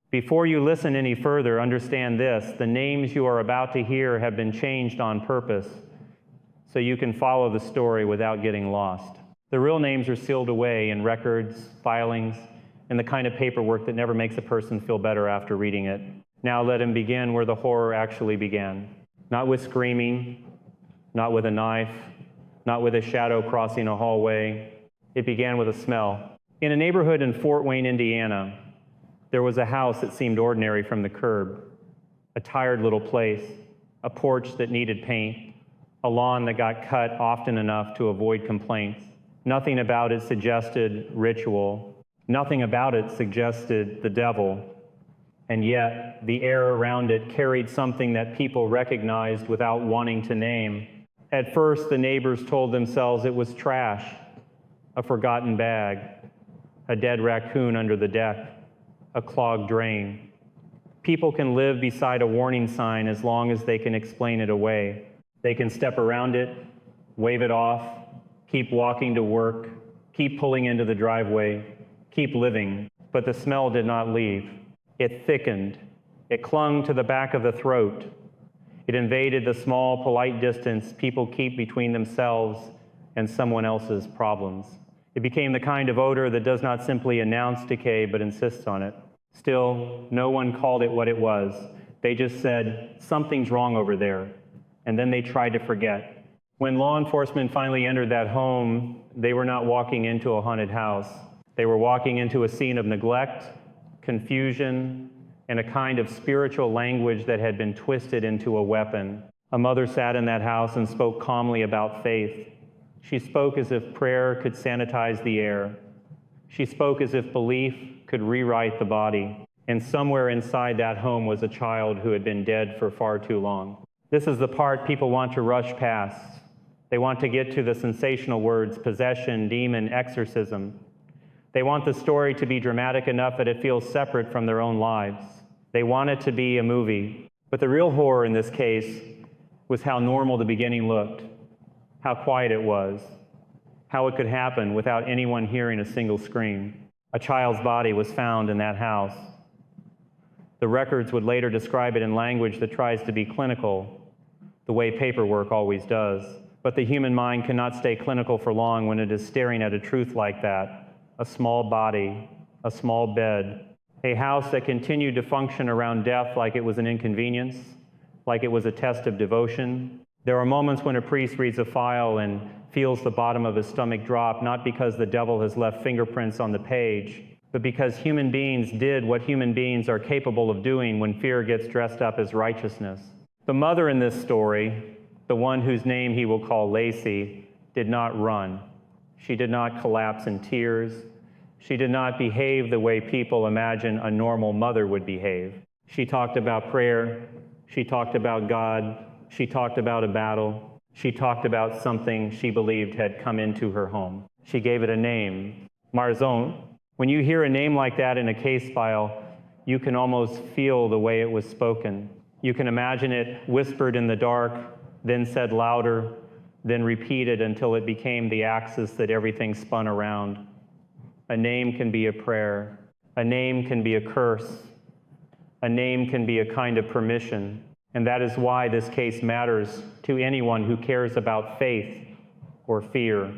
Before you listen any further, understand this: the names you are about to hear have been changed on purpose so you can follow the story without getting lost. The real names are sealed away in records, filings, and the kind of paperwork that never makes a person feel better after reading it. Now let him begin where the horror actually began. Not with screaming, not with a knife, not with a shadow crossing a hallway. It began with a smell. In a neighborhood in Fort Wayne, Indiana, there was a house that seemed ordinary from the curb, a tired little place, a porch that needed paint, a lawn that got cut often enough to avoid complaints. Nothing about it suggested ritual. Nothing about it suggested the devil. And yet, the air around it carried something that people recognized without wanting to name. At first, the neighbors told themselves it was trash, a forgotten bag, a dead raccoon under the deck, a clogged drain. People can live beside a warning sign as long as they can explain it away. They can step around it, wave it off, keep walking to work, keep pulling into the driveway, keep living. But the smell did not leave. It thickened. It clung to the back of the throat. It invaded the small, polite distance people keep between themselves and someone else's problems. It became the kind of odor that does not simply announce decay, but insists on it. Still, no one called it what it was. They just said, "Something's wrong over there," and then they tried to forget. When law enforcement finally entered that home, they were not walking into a haunted house. They were walking into a scene of neglect, confusion, and a kind of spiritual language that had been twisted into a weapon. A mother sat in that house and spoke calmly about faith. She spoke as if prayer could sanitize the air. She spoke as if belief could rewrite the body. And somewhere inside that home was a child who had been dead for far too long. This is the part people want to rush past. They want to get to the sensational words, possession, demon, exorcism. They want the story to be dramatic enough that it feels separate from their own lives. They want it to be a movie. But the real horror in this case was how normal the beginning looked, how quiet it was, how it could happen without anyone hearing a single scream. A child's body was found in that house. The records would later describe it in language that tries to be clinical, the way paperwork always does. But the human mind cannot stay clinical for long when it is staring at a truth like that. A small body, a small bed, a house that continued to function around death like it was an inconvenience, like it was a test of devotion. There are moments when a priest reads a file and feels the bottom of his stomach drop, not because the devil has left fingerprints on the page, but because human beings did what human beings are capable of doing when fear gets dressed up as righteousness. The mother in this story, the one whose name he will call Lacey, did not run. She did not collapse in tears. She did not behave the way people imagine a normal mother would behave. She talked about prayer. She talked about God. She talked about a battle. She talked about something she believed had come into her home. She gave it a name, Marzon. When you hear a name like that in a case file, you can almost feel the way it was spoken. You can imagine it whispered in the dark, then said louder, then repeated until it became the axis that everything spun around. A name can be a prayer. A name can be a curse. A name can be a kind of permission. And that is why this case matters to anyone who cares about faith or fear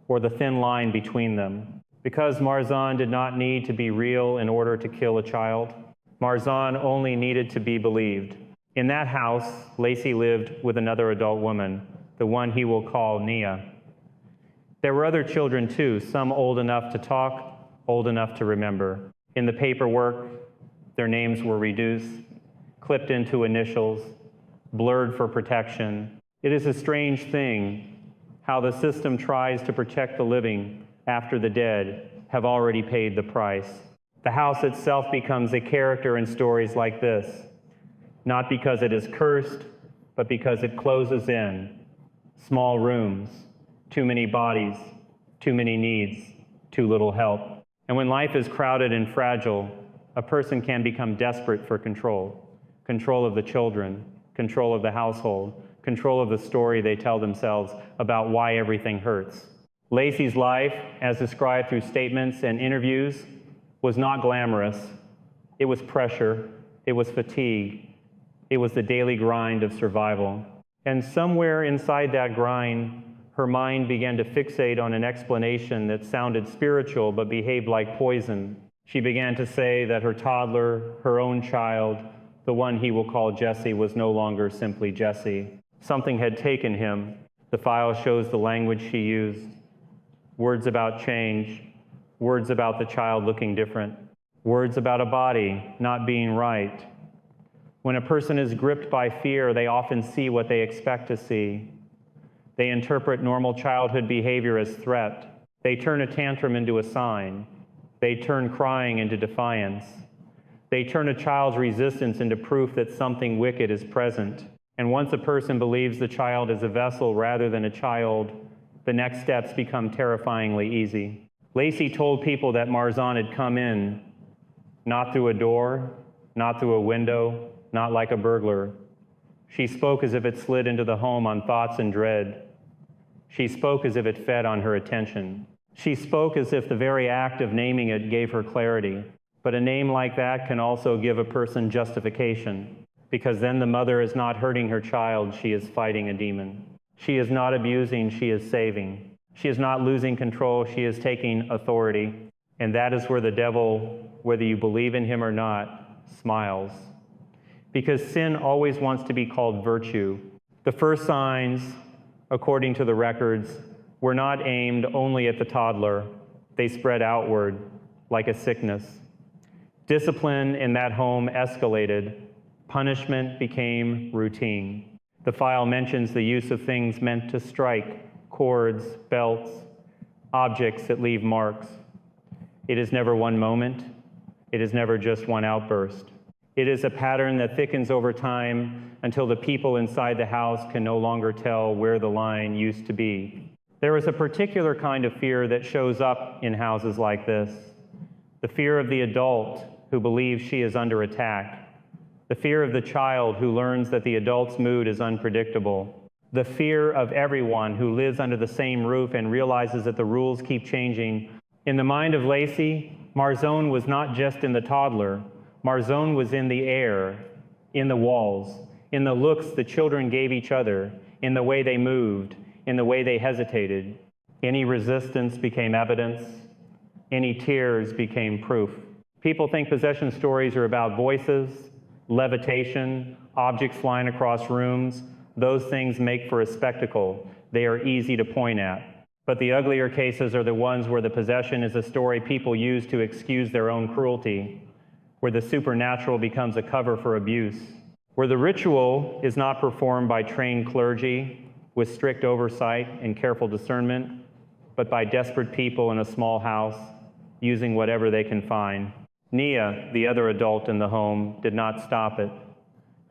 or the thin line between them. Because Marzon did not need to be real in order to kill a child, Marzon only needed to be believed. In that house, Lacey lived with another adult woman, the one he will call Nia. There were other children too, some old enough to talk, old enough to remember. In the paperwork, their names were reduced, clipped into initials, blurred for protection. It is a strange thing how the system tries to protect the living after the dead have already paid the price. The house itself becomes a character in stories like this, not because it is cursed, but because it closes in. Small rooms, too many bodies, too many needs, too little help. And when life is crowded and fragile, a person can become desperate for control. Control of the children, control of the household, control of the story they tell themselves about why everything hurts. Lacey's life, as described through statements and interviews, was not glamorous. It was pressure. It was fatigue. It was the daily grind of survival. And somewhere inside that grind, her mind began to fixate on an explanation that sounded spiritual but behaved like poison. She began to say that her toddler, her own child, the one he will call Jesse, was no longer simply Jesse. Something had taken him. The file shows the language she used. Words about change, words about the child looking different, words about a body not being right. When a person is gripped by fear, they often see what they expect to see. They interpret normal childhood behavior as threat. They turn a tantrum into a sign. They turn crying into defiance. They turn a child's resistance into proof that something wicked is present. And once a person believes the child is a vessel rather than a child, the next steps become terrifyingly easy. Lacey told people that Marzon had come in, not through a door, not through a window, not like a burglar. She spoke as if it slid into the home on thoughts and dread. She spoke as if it fed on her attention. She spoke as if the very act of naming it gave her clarity. But a name like that can also give a person justification, because then the mother is not hurting her child, she is fighting a demon. She is not abusing, she is saving. She is not losing control, she is taking authority. And that is where the devil, whether you believe in him or not, smiles. Because sin always wants to be called virtue. The first signs, according to the records, were not aimed only at the toddler. They spread outward like a sickness. Discipline in that home escalated. Punishment became routine. The file mentions the use of things meant to strike, cords, belts, objects that leave marks. It is never one moment. It is never just one outburst. It is a pattern that thickens over time until the people inside the house can no longer tell where the line used to be. There is a particular kind of fear that shows up in houses like this. The fear of the adult who believes she is under attack. The fear of the child who learns that the adult's mood is unpredictable. The fear of everyone who lives under the same roof and realizes that the rules keep changing. In the mind of Lacey, Marzon was not just in the toddler. Marzon was in the air, in the walls, in the looks the children gave each other, in the way they moved, in the way they hesitated. Any resistance became evidence. Any tears became proof. People think possession stories are about voices, levitation, objects flying across rooms. Those things make for a spectacle. They are easy to point at. But the uglier cases are the ones where the possession is a story people use to excuse their own cruelty, where the supernatural becomes a cover for abuse, where the ritual is not performed by trained clergy with strict oversight and careful discernment, but by desperate people in a small house using whatever they can find. Nia, the other adult in the home, did not stop it.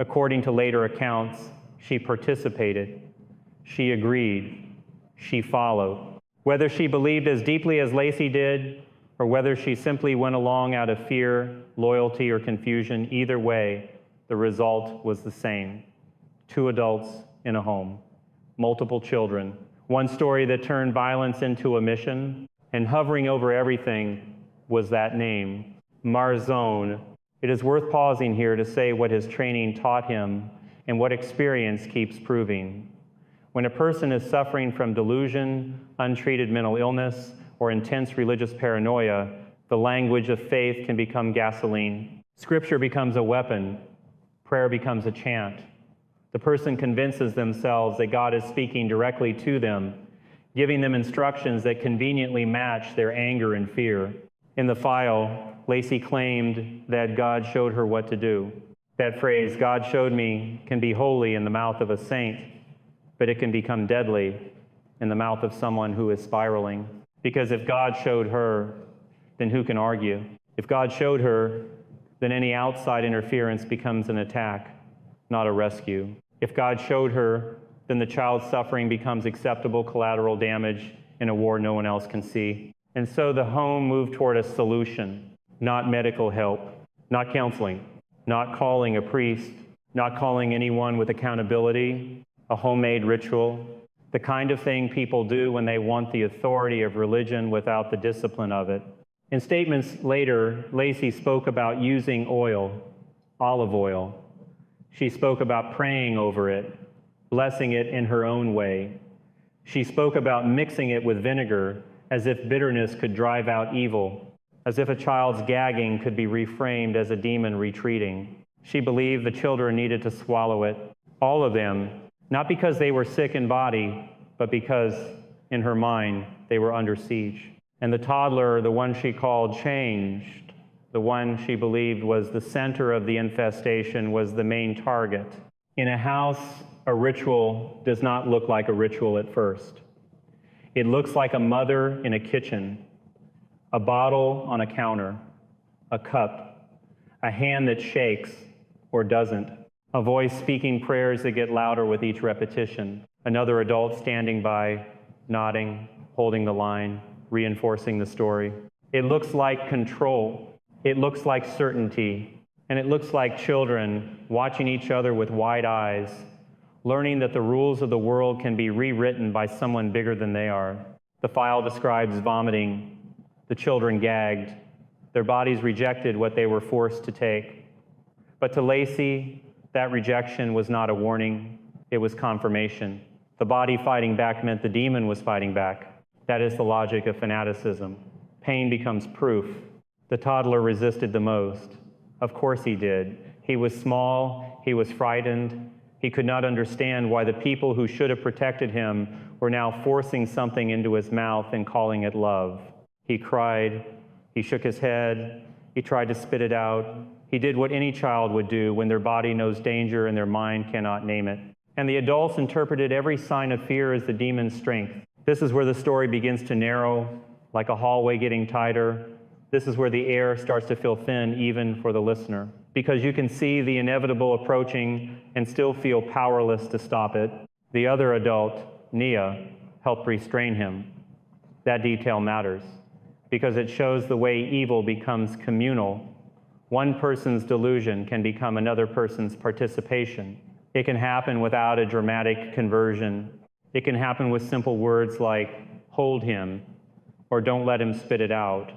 According to later accounts, she participated, she agreed, she followed. Whether she believed as deeply as Lacey did, or whether she simply went along out of fear, loyalty, or confusion, either way, the result was the same. 2 adults in a home, multiple children, one story that turned violence into a mission, and hovering over everything was that name, Marzon. It is worth pausing here to say what his training taught him and what experience keeps proving. When a person is suffering from delusion, untreated mental illness, or intense religious paranoia, the language of faith can become gasoline. Scripture becomes a weapon. Prayer becomes a chant. The person convinces themselves that God is speaking directly to them, giving them instructions that conveniently match their anger and fear. In the file, Lacey claimed that God showed her what to do. That phrase, "God showed me," can be holy in the mouth of a saint, but it can become deadly in the mouth of someone who is spiraling. Because if God showed her, then who can argue? If God showed her, then any outside interference becomes an attack, not a rescue. If God showed her, then the child's suffering becomes acceptable collateral damage in a war no one else can see. And so the home moved toward a solution, not medical help, not counseling, not calling a priest, not calling anyone with accountability, a homemade ritual, the kind of thing people do when they want the authority of religion without the discipline of it. In statements later, Lacey spoke about using oil, olive oil. She spoke about praying over it, blessing it in her own way. She spoke about mixing it with vinegar as if bitterness could drive out evil, as if a child's gagging could be reframed as a demon retreating. She believed the children needed to swallow it, all of them, not because they were sick in body, but because in her mind they were under siege. And the toddler, the one she called changed, the one she believed was the center of the infestation, was the main target. In a house, a ritual does not look like a ritual at first. It looks like a mother in a kitchen, a bottle on a counter, a cup, a hand that shakes or doesn't, a voice speaking prayers that get louder with each repetition, another adult standing by, nodding, holding the line, reinforcing the story. It looks like control. It looks like certainty. And it looks like children watching each other with wide eyes, learning that the rules of the world can be rewritten by someone bigger than they are. The file describes vomiting. The children gagged. Their bodies rejected what they were forced to take. But to Lacey, that rejection was not a warning. It was confirmation. The body fighting back meant the demon was fighting back. That is the logic of fanaticism. Pain becomes proof. The toddler resisted the most. Of course he did. He was small. He was frightened. He could not understand why the people who should have protected him were now forcing something into his mouth and calling it love. He cried. He shook his head. He tried to spit it out. He did what any child would do when their body knows danger and their mind cannot name it. And the adults interpreted every sign of fear as the demon's strength. This is where the story begins to narrow, like a hallway getting tighter. This is where the air starts to feel thin, even for the listener, because you can see the inevitable approaching and still feel powerless to stop it. The other adult, Nia, helped restrain him. That detail matters, because it shows the way evil becomes communal. One person's delusion can become another person's participation. It can happen without a dramatic conversion. It can happen with simple words like, hold him, or don't let him spit it out,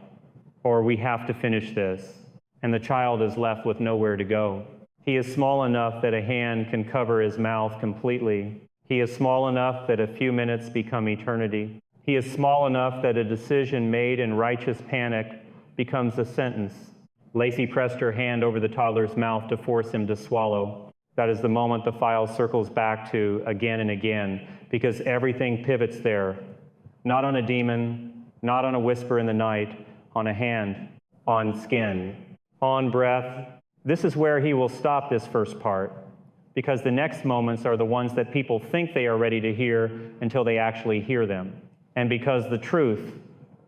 or we have to finish this, and the child is left with nowhere to go. He is small enough that a hand can cover his mouth completely. He is small enough that a few minutes become eternity. He is small enough that a decision made in righteous panic becomes a sentence. Lacey pressed her hand over the toddler's mouth to force him to swallow. That is the moment the file circles back to again and again, because everything pivots there. Not on a demon, not on a whisper in the night, on a hand, on skin, on breath. This is where he will stop this first part, because the next moments are the ones that people think they are ready to hear until they actually hear them. And because the truth,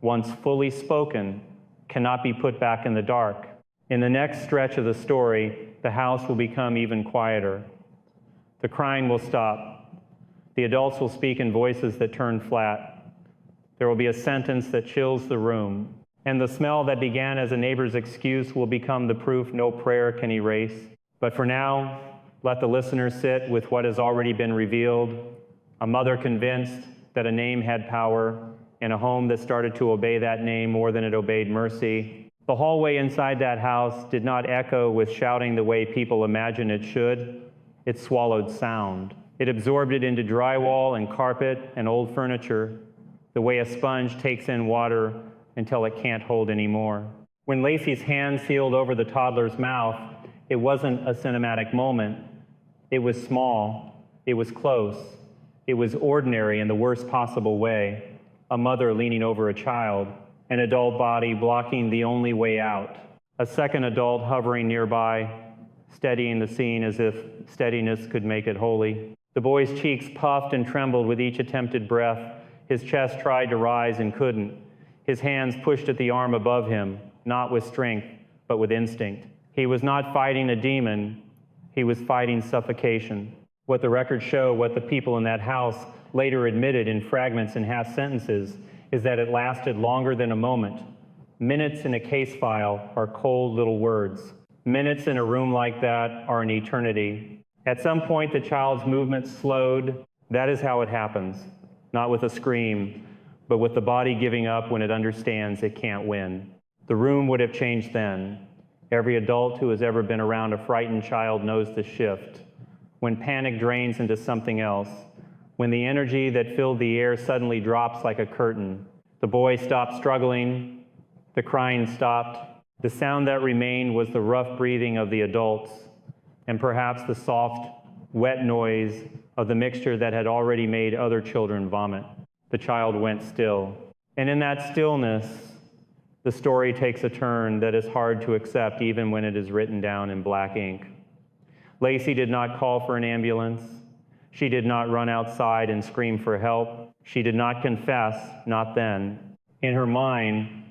once fully spoken, cannot be put back in the dark. In the next stretch of the story, the house will become even quieter. The crying will stop. The adults will speak in voices that turn flat. There will be a sentence that chills the room. And the smell that began as a neighbor's excuse will become the proof no prayer can erase. But for now, let the listener sit with what has already been revealed. A mother convinced that a name had power, in a home that started to obey that name more than it obeyed mercy. The hallway inside that house did not echo with shouting the way people imagine it should. It swallowed sound. It absorbed it into drywall and carpet and old furniture, the way a sponge takes in water until it can't hold anymore. When Lacey's hand sealed over the toddler's mouth, it wasn't a cinematic moment. It was small. It was close. It was ordinary in the worst possible way. A mother leaning over a child, an adult body blocking the only way out, a second adult hovering nearby, steadying the scene as if steadiness could make it holy. The boy's cheeks puffed and trembled with each attempted breath. His chest tried to rise and couldn't. His hands pushed at the arm above him, not with strength, but with instinct. He was not fighting a demon. He was fighting suffocation. What the records show, what the people in that house later admitted in fragments and half sentences, is that it lasted longer than a moment. Minutes in a case file are cold little words. Minutes in a room like that are an eternity. At some point, the child's movement slowed. That is how it happens, not with a scream, but with the body giving up when it understands it can't win. The room would have changed then. Every adult who has ever been around a frightened child knows the shift. When panic drains into something else, when the energy that filled the air suddenly drops like a curtain, the boy stopped struggling, the crying stopped. The sound that remained was the rough breathing of the adults, and perhaps the soft, wet noise of the mixture that had already made other children vomit. The child went still. And in that stillness, the story takes a turn that is hard to accept even when it is written down in black ink. Lacey did not call for an ambulance. She did not run outside and scream for help. She did not confess, not then. In her mind,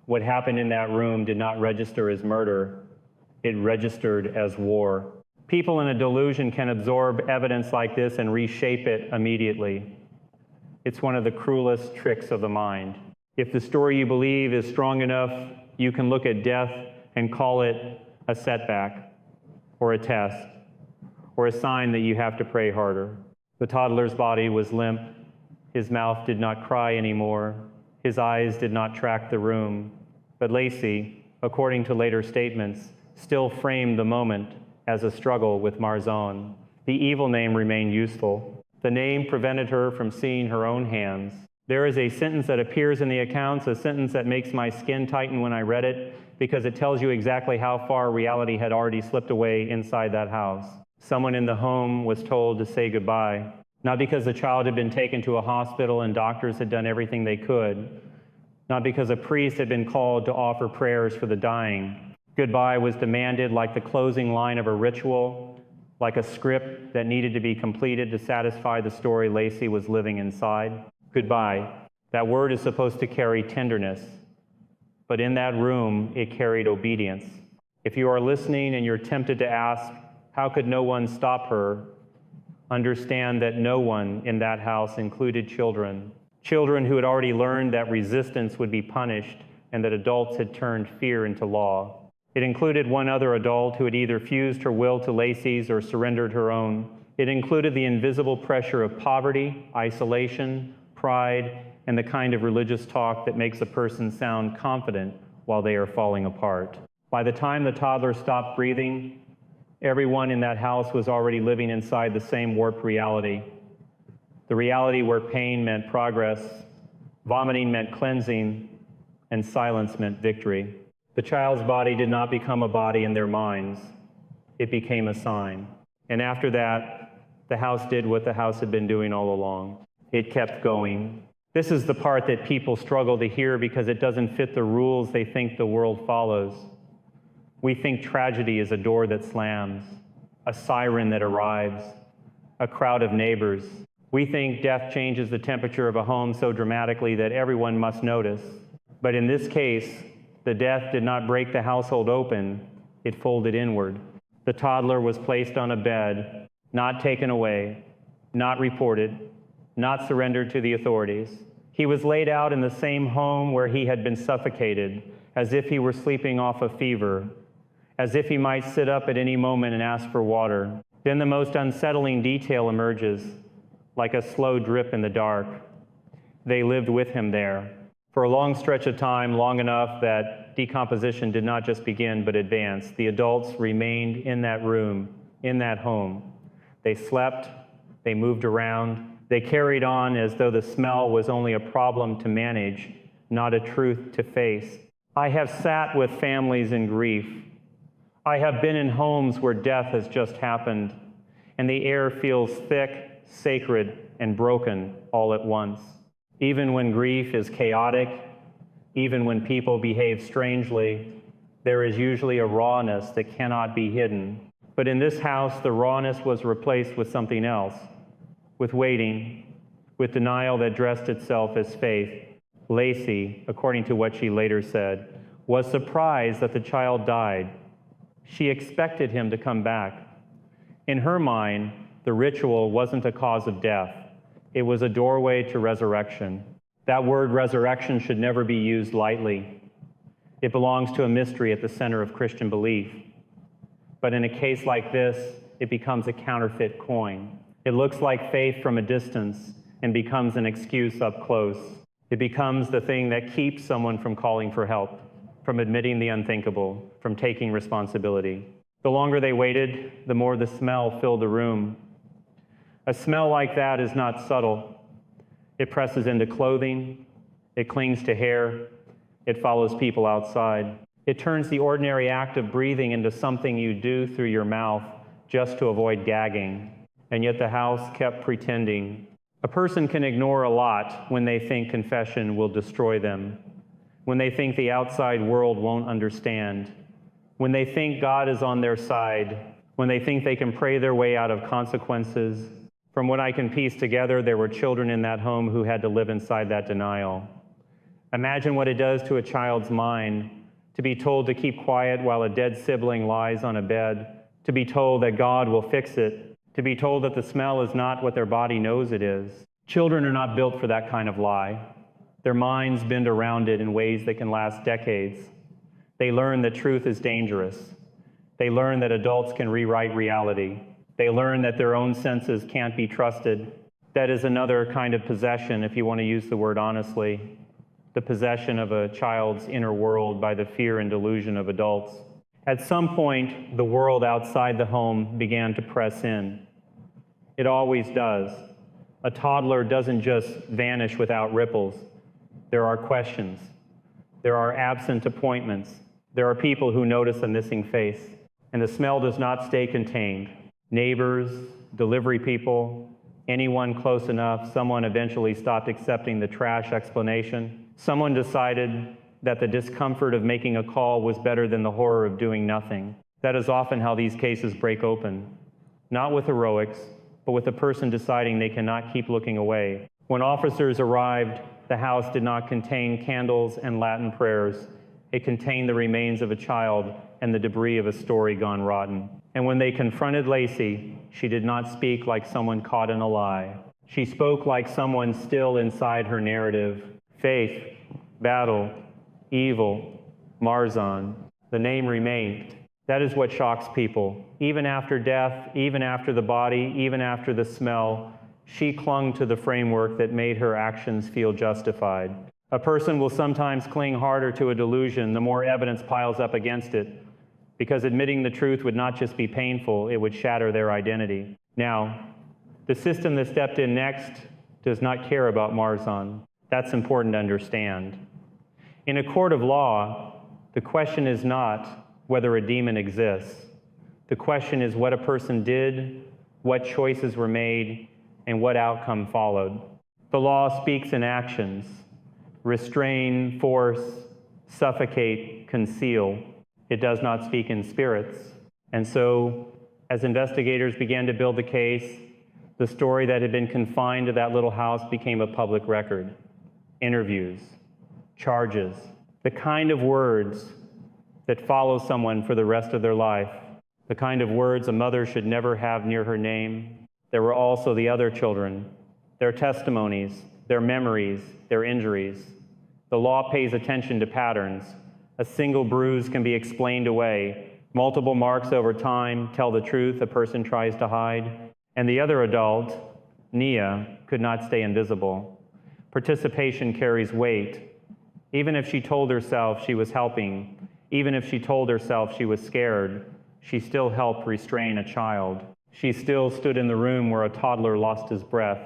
what happened in that room did not register as murder. It registered as war. People in a delusion can absorb evidence like this and reshape it immediately. It's one of the cruelest tricks of the mind. If the story you believe is strong enough, you can look at death and call it a setback, or a test, or a sign that you have to pray harder. The toddler's body was limp. His mouth did not cry anymore. His eyes did not track the room. But Lacey, according to later statements, still framed the moment as a struggle with Marzon. The evil name remained useful. The name prevented her from seeing her own hands. There is a sentence that appears in the accounts, a sentence that makes my skin tighten when I read it, because it tells you exactly how far reality had already slipped away inside that house. Someone in the home was told to say goodbye, not because the child had been taken to a hospital and doctors had done everything they could, not because a priest had been called to offer prayers for the dying. Goodbye was demanded like the closing line of a ritual, like a script that needed to be completed to satisfy the story Lacey was living inside. Goodbye. That word is supposed to carry tenderness, but in that room, it carried obedience. If you are listening and you're tempted to ask, how could no one stop her? Understand that no one in that house included children. Children who had already learned that resistance would be punished and that adults had turned fear into law. It included one other adult who had either fused her will to Lacey's or surrendered her own. It included the invisible pressure of poverty, isolation, pride, and the kind of religious talk that makes a person sound confident while they are falling apart. By the time the toddler stopped breathing, everyone in that house was already living inside the same warped reality. The reality where pain meant progress, vomiting meant cleansing, and silence meant victory. The child's body did not become a body in their minds. It became a sign. And after that, the house did what the house had been doing all along. It kept going. This is the part that people struggle to hear because it doesn't fit the rules they think the world follows. We think tragedy is a door that slams, a siren that arrives, a crowd of neighbors. We think death changes the temperature of a home so dramatically that everyone must notice. But in this case, the death did not break the household open, it folded inward. The toddler was placed on a bed, not taken away, not reported, not surrendered to the authorities. He was laid out in the same home where he had been suffocated, as if he were sleeping off a fever, as if he might sit up at any moment and ask for water. Then the most unsettling detail emerges, like a slow drip in the dark. They lived with him there. For a long stretch of time, long enough that decomposition did not just begin but advance, the adults remained in that room, in that home. They slept, they moved around, they carried on as though the smell was only a problem to manage, not a truth to face. I have sat with families in grief. I have been in homes where death has just happened, and the air feels thick, sacred, and broken all at once. Even when grief is chaotic, even when people behave strangely, there is usually a rawness that cannot be hidden. But in this house, the rawness was replaced with something else, with waiting, with denial that dressed itself as faith. Lacey, according to what she later said, was surprised that the child died. She expected him to come back. In her mind, the ritual wasn't a cause of death. It was a doorway to resurrection. That word resurrection should never be used lightly. It belongs to a mystery at the center of Christian belief. But in a case like this, it becomes a counterfeit coin. It looks like faith from a distance and becomes an excuse up close. It becomes the thing that keeps someone from calling for help. from admitting the unthinkable, from taking responsibility. The longer they waited, the more the smell filled the room. A smell like that is not subtle. It presses into clothing, it clings to hair, it follows people outside. It turns the ordinary act of breathing into something you do through your mouth just to avoid gagging. And yet the house kept pretending. A person can ignore a lot when they think confession will destroy them, when they think the outside world won't understand, when they think God is on their side, when they think they can pray their way out of consequences. From what I can piece together, there were children in that home who had to live inside that denial. Imagine what it does to a child's mind to be told to keep quiet while a dead sibling lies on a bed, to be told that God will fix it, to be told that the smell is not what their body knows it is. Children are not built for that kind of lie. Their minds bend around it in ways that can last decades. They learn that truth is dangerous. They learn that adults can rewrite reality. They learn that their own senses can't be trusted. That is another kind of possession, if you want to use the word honestly, the possession of a child's inner world by the fear and delusion of adults. At some point, the world outside the home began to press in. It always does. A toddler doesn't just vanish without ripples. There are questions. There are absent appointments. There are people who notice a missing face. And the smell does not stay contained. Neighbors, delivery people, anyone close enough, someone eventually stopped accepting the trash explanation. Someone decided that the discomfort of making a call was better than the horror of doing nothing. That is often how these cases break open. Not with heroics, but with the person deciding they cannot keep looking away. When officers arrived, the house did not contain candles and Latin prayers. It contained the remains of a child and the debris of a story gone rotten. And when they confronted Lacey, she did not speak like someone caught in a lie. She spoke like someone still inside her narrative. Faith, battle, evil, Marzon. The name remained. That is what shocks people. Even after death, even after the body, even after the smell, she clung to the framework that made her actions feel justified. A person will sometimes cling harder to a delusion the more evidence piles up against it, because admitting the truth would not just be painful, it would shatter their identity. Now, the system that stepped in next does not care about Marzon. That's important to understand. In a court of law, the question is not whether a demon exists. The question is what a person did, what choices were made, and what outcome followed. The law speaks in actions: restrain, force, suffocate, conceal. It does not speak in spirits. And so, as investigators began to build the case, the story that had been confined to that little house became a public record. Interviews, charges, the kind of words that follow someone for the rest of their life, the kind of words a mother should never have near her name. There were also the other children, their testimonies, their memories, their injuries. The law pays attention to patterns. A single bruise can be explained away. Multiple marks over time tell the truth a person tries to hide. And the other adult, Nia, could not stay invisible. Participation carries weight. Even if she told herself she was helping, even if she told herself she was scared, she still helped restrain a child. She still stood in the room where a toddler lost his breath.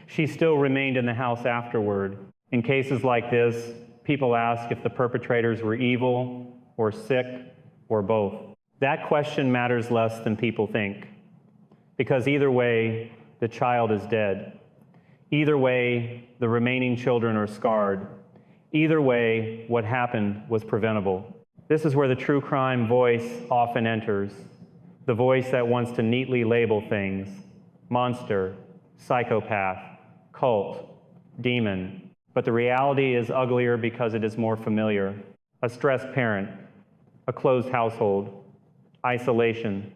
She still remained in the house afterward. In cases like this, people ask if the perpetrators were evil or sick or both. That question matters less than people think, because either way, the child is dead. Either way, the remaining children are scarred. Either way, what happened was preventable. This is where the true crime voice often enters, the voice that wants to neatly label things: monster, psychopath, cult, demon. But the reality is uglier because it is more familiar. A stressed parent, a closed household, isolation,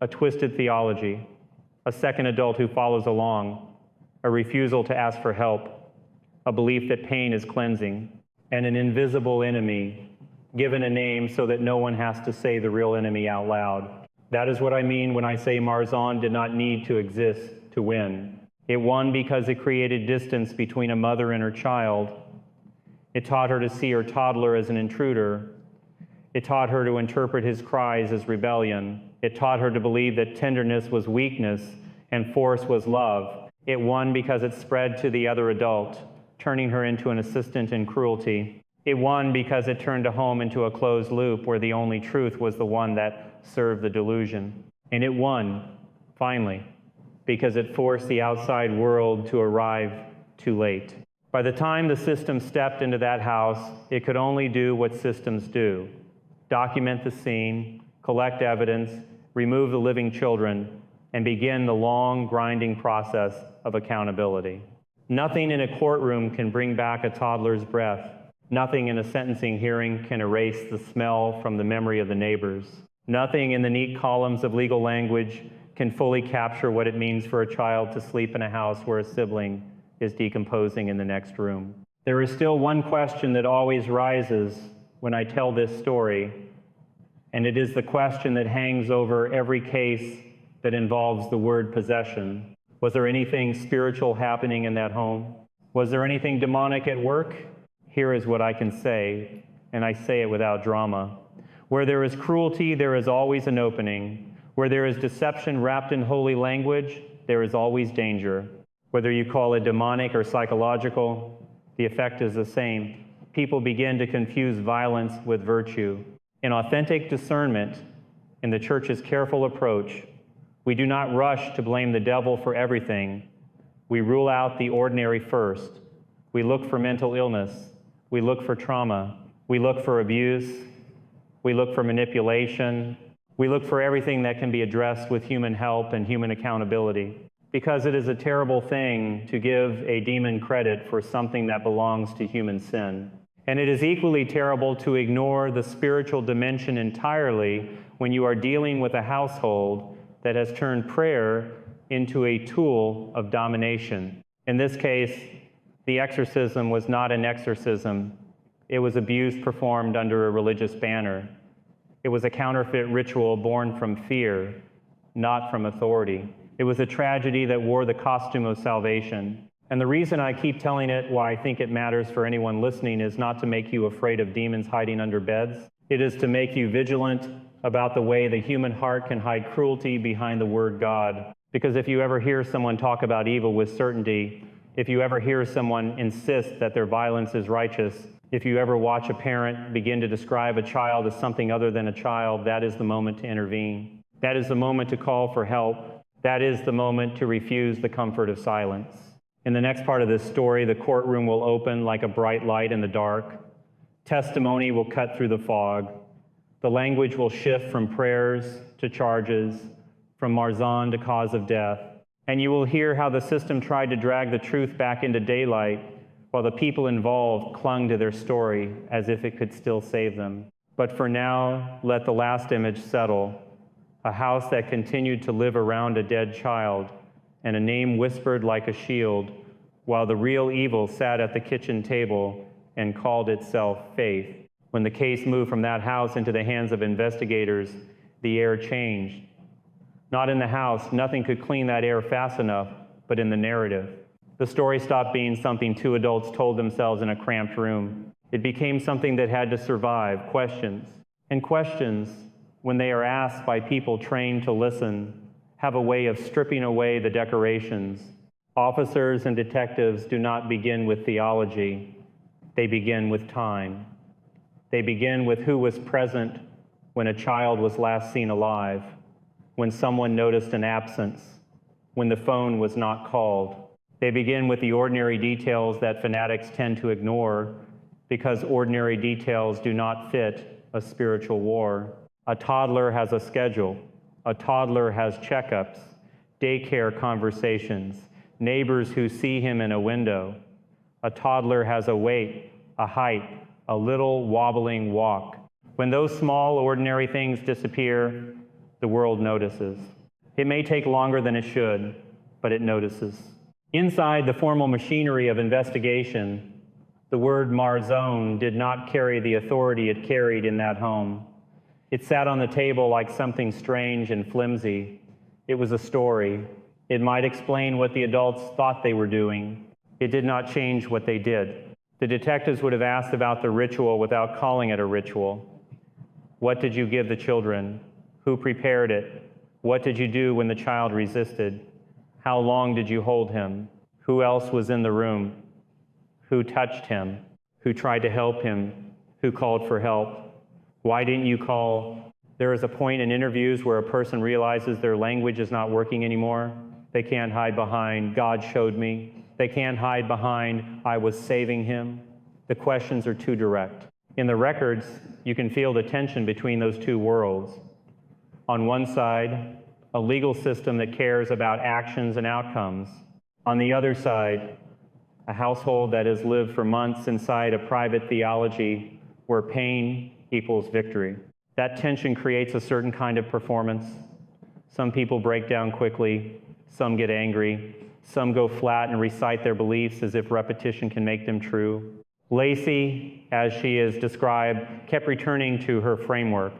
a twisted theology, a second adult who follows along, a refusal to ask for help, a belief that pain is cleansing, and an invisible enemy given a name so that no one has to say the real enemy out loud. That is what I mean when I say Marzon did not need to exist to win. It won because it created distance between a mother and her child. It taught her to see her toddler as an intruder. It taught her to interpret his cries as rebellion. It taught her to believe that tenderness was weakness and force was love. It won because it spread to the other adult, turning her into an assistant in cruelty. It won because it turned a home into a closed loop where the only truth was the one that served the delusion. And it won, finally, because it forced the outside world to arrive too late. By the time the system stepped into that house, it could only do what systems do: document the scene, collect evidence, remove the living children, and begin the long, grinding process of accountability. Nothing in a courtroom can bring back a toddler's breath. Nothing in a sentencing hearing can erase the smell from the memory of the neighbors. Nothing in the neat columns of legal language can fully capture what it means for a child to sleep in a house where a sibling is decomposing in the next room. There is still one question that always rises when I tell this story, and it is the question that hangs over every case that involves the word possession. Was there anything spiritual happening in that home? Was there anything demonic at work? Here is what I can say, and I say it without drama. Where there is cruelty, there is always an opening. Where there is deception wrapped in holy language, there is always danger. Whether you call it demonic or psychological, the effect is the same. People begin to confuse violence with virtue. In authentic discernment, in the church's careful approach, we do not rush to blame the devil for everything. We rule out the ordinary first. We look for mental illness. We look for trauma. We look for abuse. We look for manipulation. We look for everything that can be addressed with human help and human accountability. Because it is a terrible thing to give a demon credit for something that belongs to human sin. And it is equally terrible to ignore the spiritual dimension entirely when you are dealing with a household that has turned prayer into a tool of domination. In this case, the exorcism was not an exorcism. It was abuse performed under a religious banner. It was a counterfeit ritual born from fear, not from authority. It was a tragedy that wore the costume of salvation. And the reason I keep telling it, why I think it matters for anyone listening, is not to make you afraid of demons hiding under beds. It is to make you vigilant about the way the human heart can hide cruelty behind the word God. Because if you ever hear someone talk about evil with certainty, if you ever hear someone insist that their violence is righteous, if you ever watch a parent begin to describe a child as something other than a child, that is the moment to intervene. That is the moment to call for help. That is the moment to refuse the comfort of silence. In the next part of this story, the courtroom will open like a bright light in the dark. Testimony will cut through the fog. The language will shift from prayers to charges, from Marzon to cause of death. And you will hear how the system tried to drag the truth back into daylight while the people involved clung to their story as if it could still save them. But for now, let the last image settle. A house that continued to live around a dead child, and a name whispered like a shield, while the real evil sat at the kitchen table and called itself faith. When the case moved from that house into the hands of investigators, the air changed. Not in the house, nothing could clean that air fast enough, but in the narrative. The story stopped being something two adults told themselves in a cramped room. It became something that had to survive, questions. And questions, when they are asked by people trained to listen, have a way of stripping away the decorations. Officers and detectives do not begin with theology. They begin with time. They begin with who was present when a child was last seen alive, when someone noticed an absence, when the phone was not called. They begin with the ordinary details that fanatics tend to ignore because ordinary details do not fit a spiritual war. A toddler has a schedule. A toddler has checkups, daycare conversations, neighbors who see him in a window. A toddler has a weight, a height, a little wobbling walk. When those small, ordinary things disappear, the world notices. It may take longer than it should, but it notices. Inside the formal machinery of investigation, the word Marzon did not carry the authority it carried in that home. It sat on the table like something strange and flimsy. It was a story. It might explain what the adults thought they were doing. It did not change what they did. The detectives would have asked about the ritual without calling it a ritual. What did you give the children? Who prepared it? What did you do when the child resisted? How long did you hold him? Who else was in the room? Who touched him? Who tried to help him? Who called for help? Why didn't you call? There is a point in interviews where a person realizes their language is not working anymore. They can't hide behind, God showed me. They can't hide behind, I was saving him. The questions are too direct. In the records, you can feel the tension between those two worlds. On one side, a legal system that cares about actions and outcomes. On the other side, a household that has lived for months inside a private theology where pain equals victory. That tension creates a certain kind of performance. Some people break down quickly, some get angry, some go flat and recite their beliefs as if repetition can make them true. Lacey, as she is described, kept returning to her framework.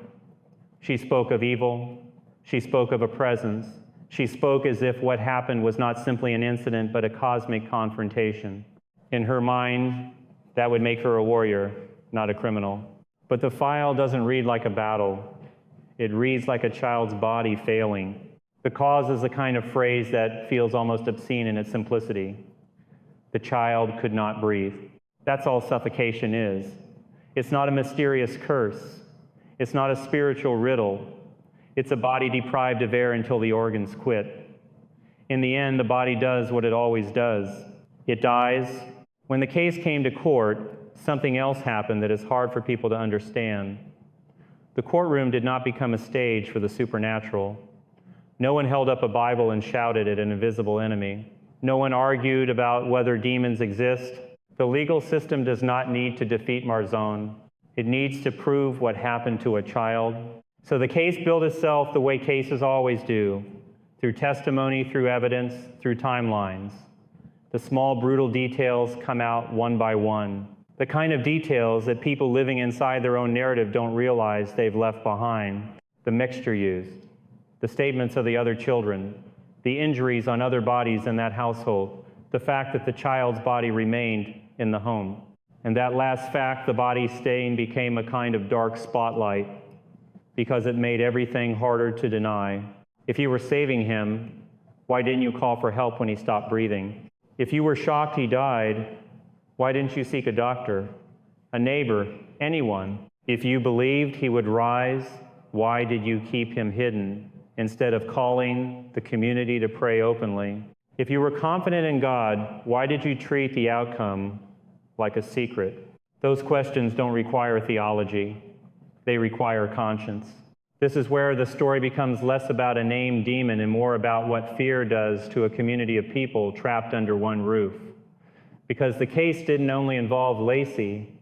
She spoke of evil, she spoke of a presence, she spoke as if what happened was not simply an incident, but a cosmic confrontation. In her mind, that would make her a warrior, not a criminal. But the file doesn't read like a battle. It reads like a child's body failing. The cause is the kind of phrase that feels almost obscene in its simplicity. The child could not breathe. That's all suffocation is. It's not a mysterious curse. It's not a spiritual riddle. It's a body deprived of air until the organs quit. In the end, the body does what it always does. It dies. When the case came to court, something else happened that is hard for people to understand. The courtroom did not become a stage for the supernatural. No one held up a Bible and shouted at an invisible enemy. No one argued about whether demons exist. The legal system does not need to defeat Marzon. It needs to prove what happened to a child. So the case built itself the way cases always do, through testimony, through evidence, through timelines. The small, brutal details come out one by one. The kind of details that people living inside their own narrative don't realize they've left behind. The mixture used, the statements of the other children, the injuries on other bodies in that household, the fact that the child's body remained in the home. And that last fact, the body stain, became a kind of dark spotlight because it made everything harder to deny. If you were saving him, why didn't you call for help when he stopped breathing? If you were shocked he died, why didn't you seek a doctor, a neighbor, anyone? If you believed he would rise, why did you keep him hidden instead of calling the community to pray openly? If you were confident in God, why did you treat the outcome like a secret? Those questions don't require theology. They require conscience. This is where the story becomes less about a named demon and more about what fear does to a community of people trapped under one roof. Because the case didn't only involve Lacey,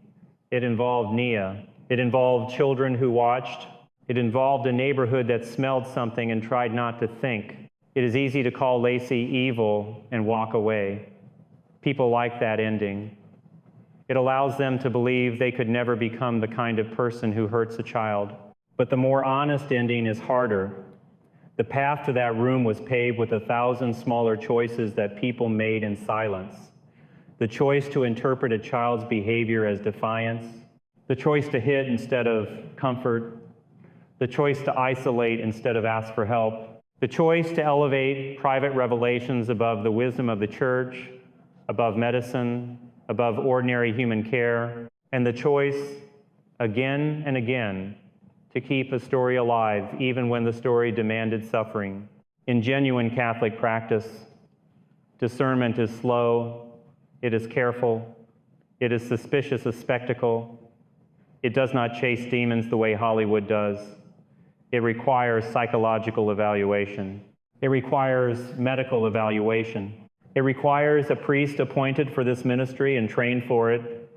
it involved Nia. It involved children who watched. It involved a neighborhood that smelled something and tried not to think. It is easy to call Lacey evil and walk away. People like that ending. It allows them to believe they could never become the kind of person who hurts a child. But the more honest ending is harder. The path to that room was paved with 1,000 smaller choices that people made in silence. The choice to interpret a child's behavior as defiance, the choice to hit instead of comfort, the choice to isolate instead of ask for help, the choice to elevate private revelations above the wisdom of the church, above medicine, above ordinary human care, and the choice, again and again, to keep a story alive even when the story demanded suffering. In genuine Catholic practice, discernment is slow, it is careful, it is suspicious of spectacle. It does not chase demons the way Hollywood does. It requires psychological evaluation. It requires medical evaluation. It requires a priest appointed for this ministry and trained for it.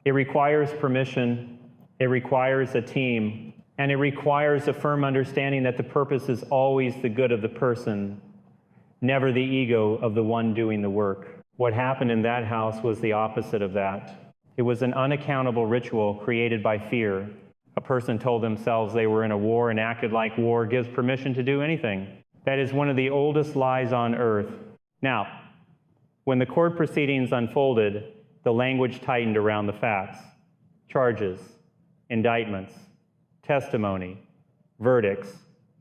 It requires permission. It requires a team. And it requires a firm understanding that the purpose is always the good of the person, never the ego of the one doing the work. What happened in that house was the opposite of that. It was an unaccountable ritual created by fear. A person told themselves they were in a war and acted like war gives permission to do anything. That is one of the oldest lies on earth. Now, when the court proceedings unfolded, The language tightened around the facts, charges, indictments, testimony, verdicts,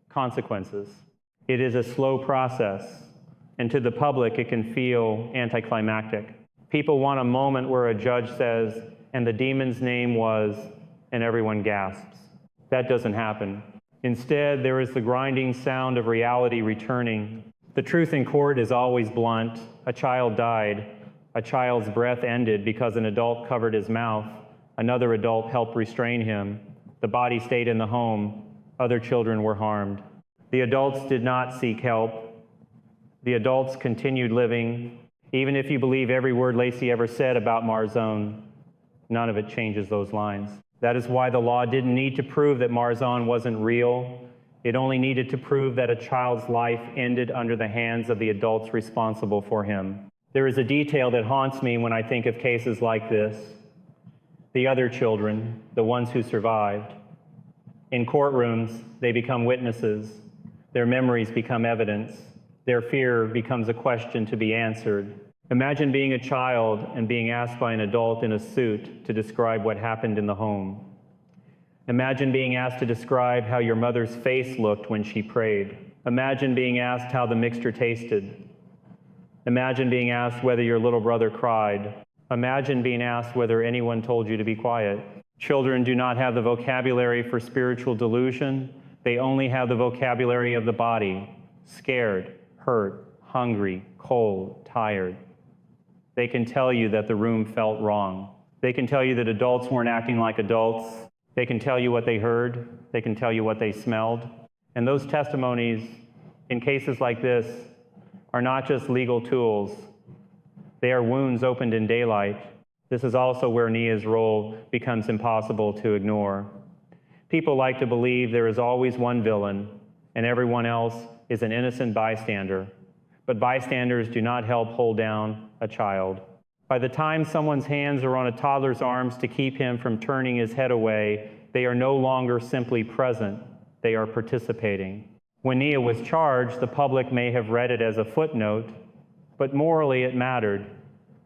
consequences. It is a slow process, and to the public it can feel anticlimactic. People want a moment where a judge says, "And the demon's name was," and everyone gasps. That doesn't happen. Instead, there is the grinding sound of reality returning. The truth in court is always blunt. A child died. A child's breath ended because an adult covered his mouth. Another adult helped restrain him. The body stayed in the home. Other children were harmed. The adults did not seek help. The adults continued living. Even if you believe every word Lacey ever said about Marzon, none of it changes those lines. That is why the law didn't need to prove that Marzon wasn't real. It only needed to prove that a child's life ended under the hands of the adults responsible for him. There is a detail that haunts me when I think of cases like this. The other children, the ones who survived. In courtrooms, they become witnesses. Their memories become evidence. Their fear becomes a question to be answered. Imagine being a child and being asked by an adult in a suit to describe what happened in the home. Imagine being asked to describe how your mother's face looked when she prayed. Imagine being asked how the mixture tasted. Imagine being asked whether your little brother cried. Imagine being asked whether anyone told you to be quiet. Children do not have the vocabulary for spiritual delusion. They only have the vocabulary of the body: scared, hurt, hungry, cold, tired. They can tell you that the room felt wrong. They can tell you that adults weren't acting like adults. They can tell you what they heard. They can tell you what they smelled. And those testimonies, in cases like this, are not just legal tools. They are wounds opened in daylight. This is also where Nia's role becomes impossible to ignore. People like to believe there is always one villain, and everyone else is an innocent bystander. But bystanders do not help hold down a child. By the time someone's hands are on a toddler's arms to keep him from turning his head away, they are no longer simply present, they are participating. When Nia was charged, the public may have read it as a footnote, but morally it mattered,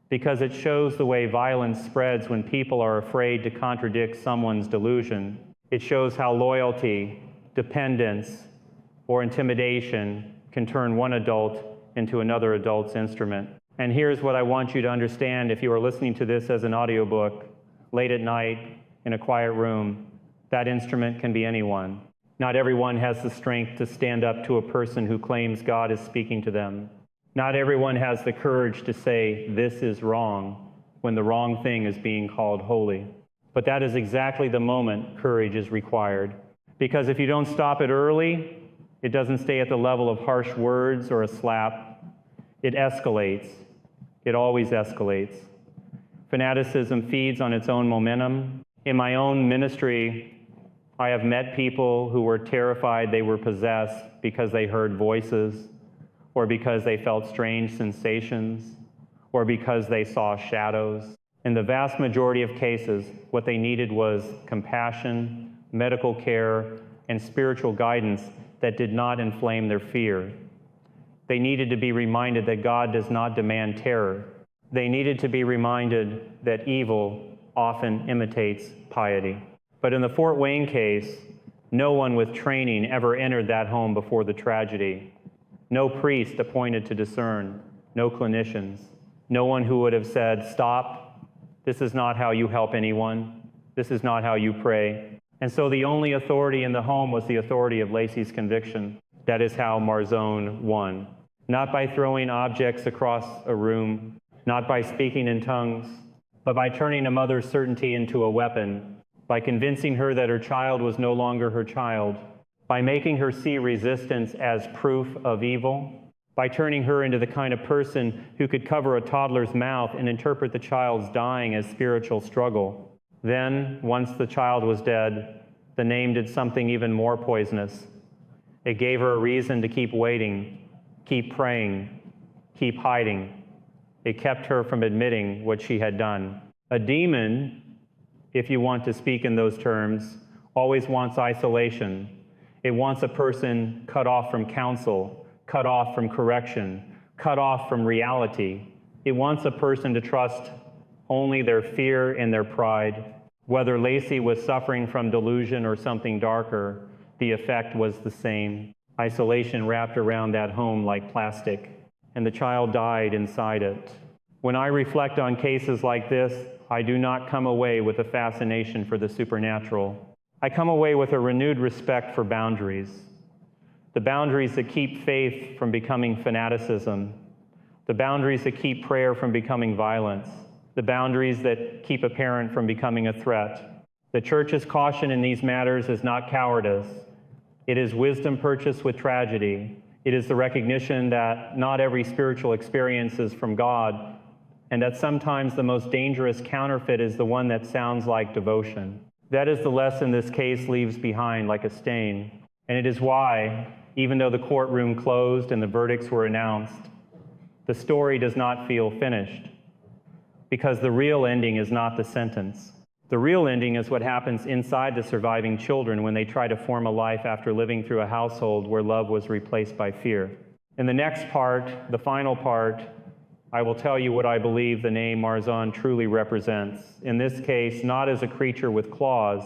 because it shows the way violence spreads when people are afraid to contradict someone's delusion. It shows how loyalty, dependence, or intimidation can turn one adult into another adult's instrument. And here's what I want you to understand if you are listening to this as an audiobook, late at night, in a quiet room. That instrument can be anyone. Not everyone has the strength to stand up to a person who claims God is speaking to them. Not everyone has the courage to say, "This is wrong," when the wrong thing is being called holy. But that is exactly the moment courage is required. Because if you don't stop it early, it doesn't stay at the level of harsh words or a slap. It escalates. It always escalates. Fanaticism feeds on its own momentum. In my own ministry, I have met people who were terrified they were possessed because they heard voices, or because they felt strange sensations, or because they saw shadows. In the vast majority of cases, what they needed was compassion, medical care, and spiritual guidance that did not inflame their fear. They needed to be reminded that God does not demand terror. They needed to be reminded that evil often imitates piety. But in the Fort Wayne case, no one with training ever entered that home before the tragedy. No priest appointed to discern, no clinicians, no one who would have said, "Stop, this is not how you help anyone, this is not how you pray." And so the only authority in the home was the authority of Lacey's conviction. That is how Marzon won. Not by throwing objects across a room, not by speaking in tongues, but by turning a mother's certainty into a weapon, by convincing her that her child was no longer her child, by making her see resistance as proof of evil, by turning her into the kind of person who could cover a toddler's mouth and interpret the child's dying as spiritual struggle. Then, once the child was dead, the name did something even more poisonous. It gave her a reason to keep waiting, keep praying, keep hiding. It kept her from admitting what she had done. A demon, if you want to speak in those terms, always wants isolation. It wants a person cut off from counsel, cut off from correction, cut off from reality. It wants a person to trust only their fear and their pride. Whether Lacey was suffering from delusion or something darker, the effect was the same. Isolation wrapped around that home like plastic, and the child died inside it. When I reflect on cases like this, I do not come away with a fascination for the supernatural. I come away with a renewed respect for boundaries. The boundaries that keep faith from becoming fanaticism. The boundaries that keep prayer from becoming violence. The boundaries that keep a parent from becoming a threat. The church's caution in these matters is not cowardice. It is wisdom purchased with tragedy. It is the recognition that not every spiritual experience is from God, and that sometimes the most dangerous counterfeit is the one that sounds like devotion. That is the lesson this case leaves behind like a stain. And it is why, even though the courtroom closed and the verdicts were announced, the story does not feel finished. Because the real ending is not the sentence. The real ending is what happens inside the surviving children when they try to form a life after living through a household where love was replaced by fear. In the next part, the final part, I will tell you what I believe the name Marzon truly represents. In this case, not as a creature with claws,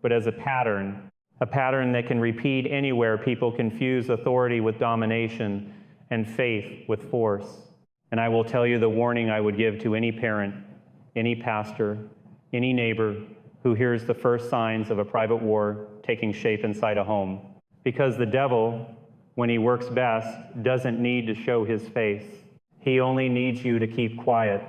but as a pattern that can repeat anywhere people confuse authority with domination and faith with force. And I will tell you the warning I would give to any parent, any pastor, any neighbor who hears the first signs of a private war taking shape inside a home. Because the devil, when he works best, doesn't need to show his face. He only needs you to keep quiet